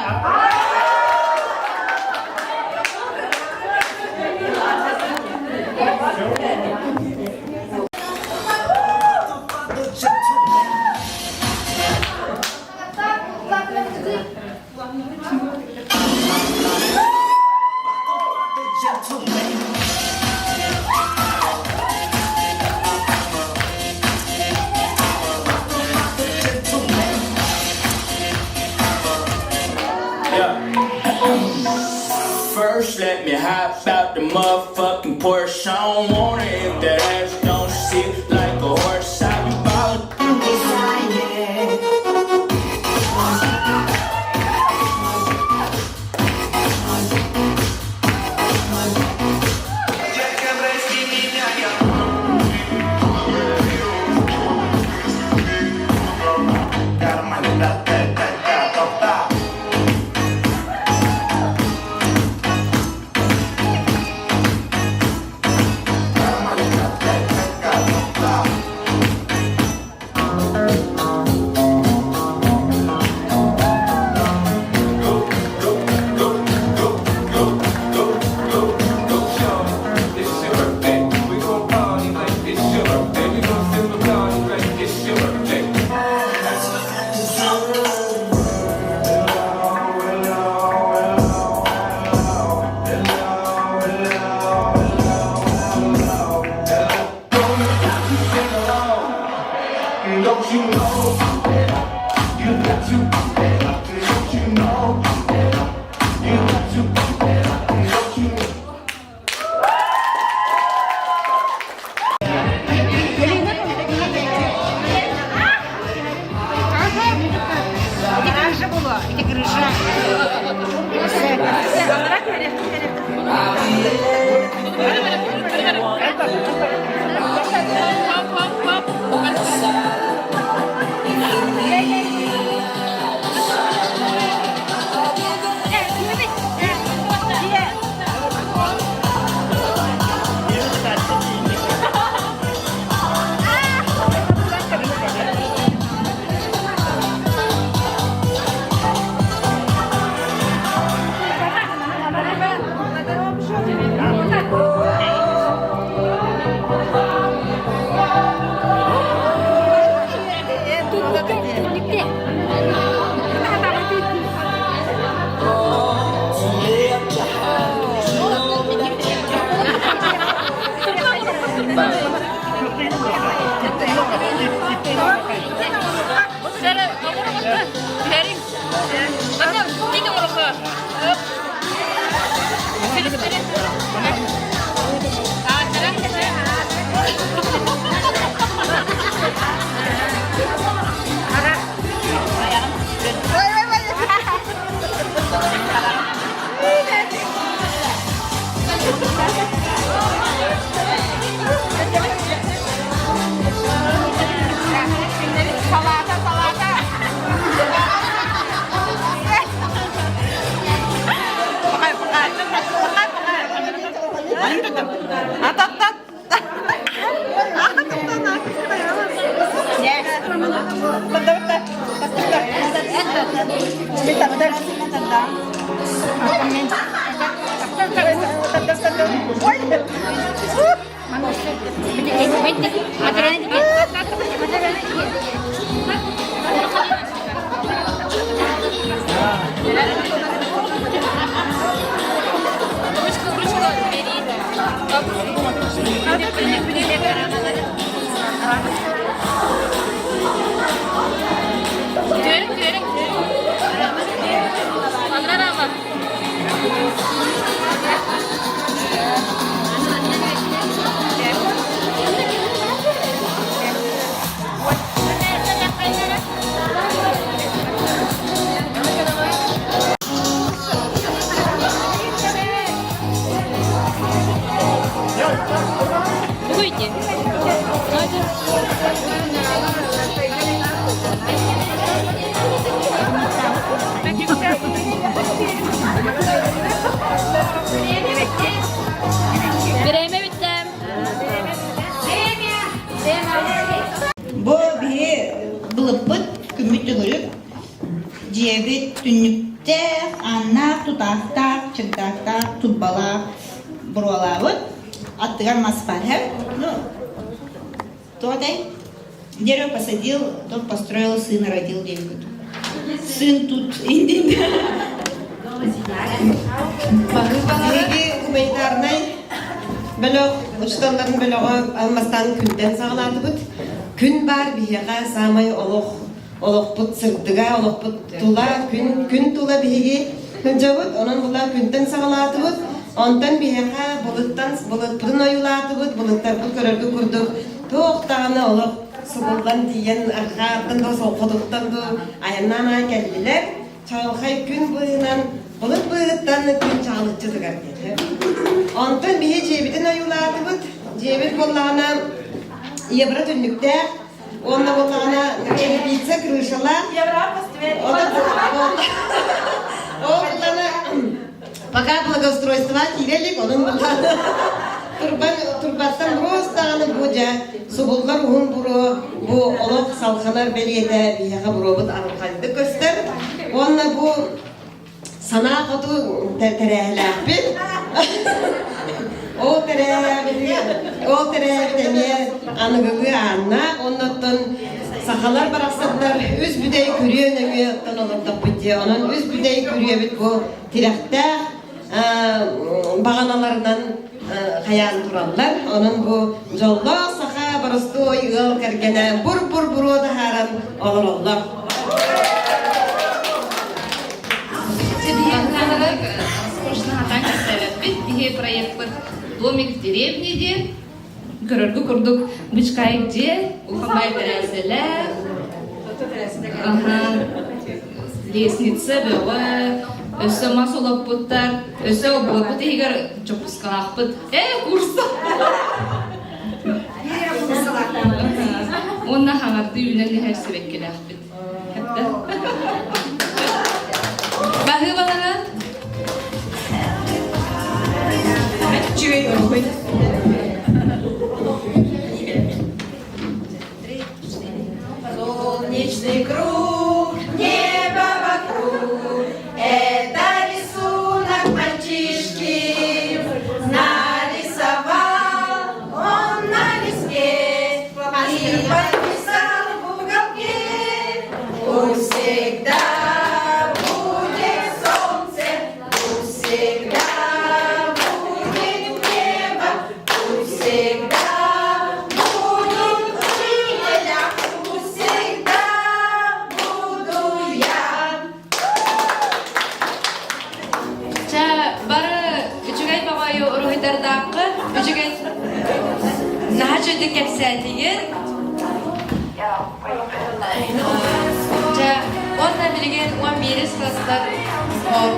First, let me hop out the motherfucking Porsche. I don't want it if that ass don't sit like a horse. I be ballin'. крыша была, это крыша. Bu bir bılıpıt kümütülürük. Cevit tünlükte anna tutaktak, çıktaktak, tubbala buralavut. Attыгар Маспарев. Ну, тот дерево посадил, тот построил сына, родил девушку. Сын тут индин. Деги гуманитарный бөлөк, учталарын бөлөгө алмастан күнден сагылаты бут. Күн бар бияга самай олоқпут сырдыга, олоқпут тула, күн тула биги күнжабыт, онон була күнден сагылаты бут. Ondan biyaka bulutların oyulatı bud, bulutlar bu körörgü kurduk. Toğtağını olup, suğuldan diyen arkadan da soğuduktan da ayanana geldiler. Çağılkay gün boyunan, bulut boyuttan gün çağlıkçıdır dedi. Ondan biye cebidin oyulatı bud, cebid bollağına yebra tünlükte, onda bollağına bitse kırışala. Yebra festival. O bollağına пока благоустройство кирелик, onun bunlarda turbattan burostağını buca, subullar uğun buru, bu oluk salkalar beliyede biyağa burobut arıqaydı göster. Onunla bu sana kutu terehler o terehler demeye anıgıgı anna, ondan sakalar bıraksadılar, üz büdeyi körüyor ne güyattan olur da bıcı, onun üz büdeyi körüyor bu tirakta, bağanalarından hayal durarlar. Onun bu jolda saka barıstı yığıl kergene buru da haram olur Allah. Bihe проектпыт домик в деревне, көрөргү курдук бычкайыкже, ухамай терезелер. лестница была, өсө масолаппыттар, өсө оболаппыт егер чопускалақпыт. Курса! Онна хаңарды үйінен нехер себеккелақпыт. Бағы балаңа? Чуй, ой. Солнечный круг, небо вокруг, это рисунок мальчишки. Нарисовал он на листе и подписал в уголке. Пусть всегда будет солнце, пусть всегда будет небо, пусть всегда будут учителя, пусть всегда буду я. Ча бары үчүгай багайы урухайдардакы үчүгай нахачыды кепсәтиген. Ча онна билген 11 класстар оп.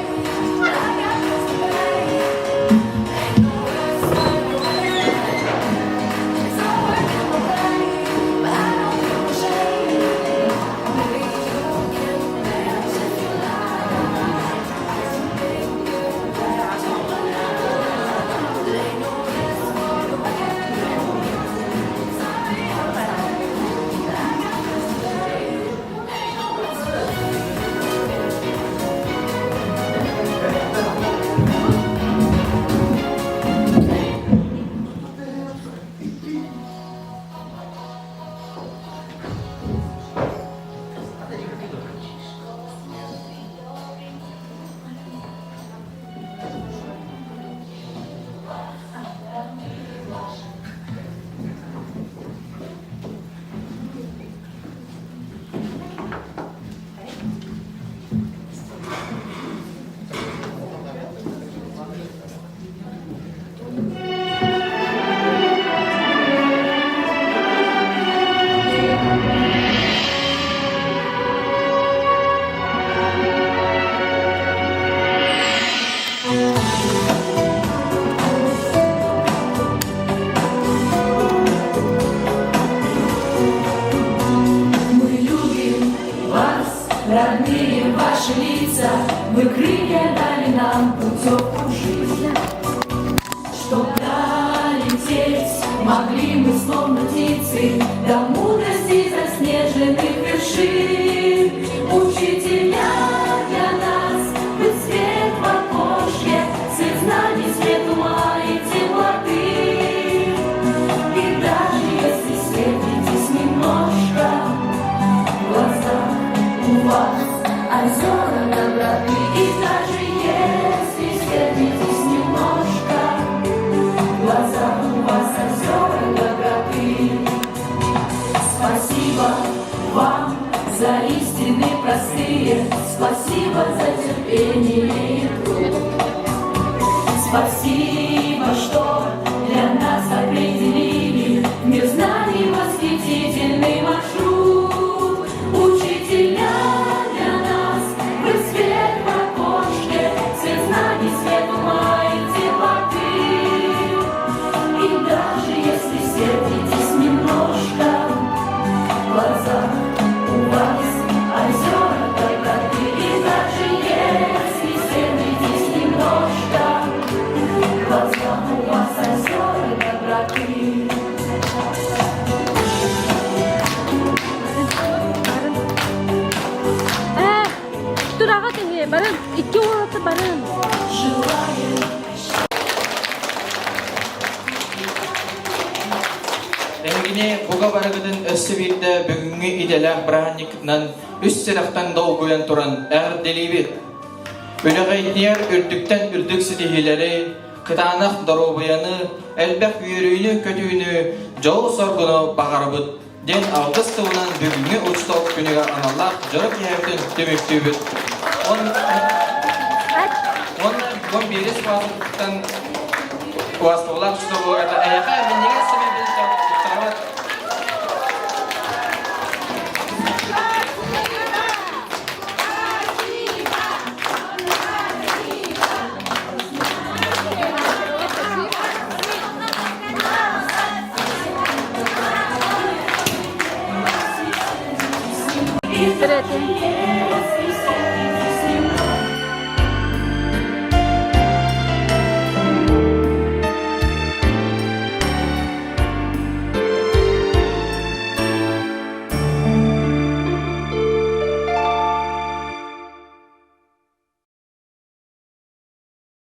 Родные ваши лица, вы крылья дали нам путевку в жизнь. Чтоб долететь, могли мы словно птицы до мудрости заснеженных вершин. Учителя для нас, вы свет в окошке, свет знаний, свет ума и теплоты. И даже если светитесь немножко, в глазах у вас озера доброты. И даже если светитесь немножко, в глазах у вас озера доброты. Спасибо вам за истины простые, спасибо за терпение и труд. Спасибо, что для нас определили мир знаний восхитительный маршрут. Учителя для нас, вы свет в окошке, свет знаний, свет ума и теплоты. И даже если светитесь немножко, в глазах у вас озера доброты. И даже если светитесь немножко, в глазах у вас озера доброты. Дурага теңе, барын, 2 ораты барын. Энгине буга барыгытын өссө бирде бүгүнгү иделер браникнан үс сырактан долгуян туран эр делибит. Бөлөгөйдер үрдүктен үрдүк сидихилери, кытанак доробуяны, элбек үйрүйнү көтүүнү, жол соргуну багарбыт. Ден август тылынан бүгүнгү учток күнүгө аналлар жорок ебитин төмөктүүбүт. Он берес класстан класстуулар что буларда аяка эмнеге